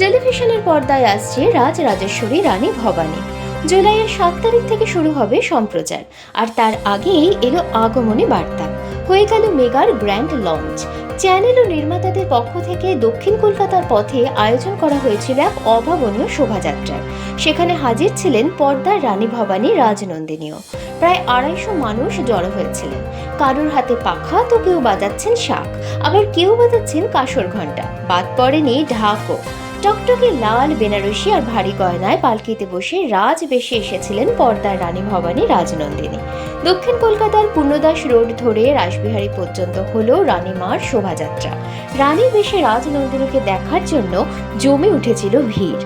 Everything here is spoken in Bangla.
টেলিভিশনের পর্দায় আসছে রাজরাজেশ্বরী রানী ভবানী। জুলাইয়ের 7 তারিখ থেকে শুরু হবে সম্প্রচার, আর তার আগেই এলো আগমনী বার্তা। হয়ে গেল মেগার গ্র্যান্ড লঞ্চ। চ্যানেল ও নির্মাতাদের পক্ষ থেকে দক্ষিণ কলকাতার পথে আয়োজন করা হয়েছিল এক অভাবনীয় শোভাযাত্রার। সেখানে হাজির ছিলেন পর্দার রানী ভবানী রাজনন্দিনীও। প্রায় 250 মানুষ জড়ো হয়েছিলেন। কারোর হাতে পাখা তো কেউ বাজাচ্ছেন শাঁখ, আবার কেউ বাজাচ্ছেন কাঁসর ঘণ্টা। বাদ পড়েনি ঢাকও। টকটকে লাল বেনারসি আর ভারী গয়নায় পালকিতে বসে রাজবেশে এসেছিলেন পর্দার রানী ভবানী রাজনন্দিনী। দক্ষিণ কলকাতার পূর্ণদাস রোড ধরে রাসবিহারী পর্যন্ত হলো রানীমার শোভাযাত্রা। রানী বেশে রাজনন্দিনীকে দেখার জন্য জমে উঠেছিল ভিড়।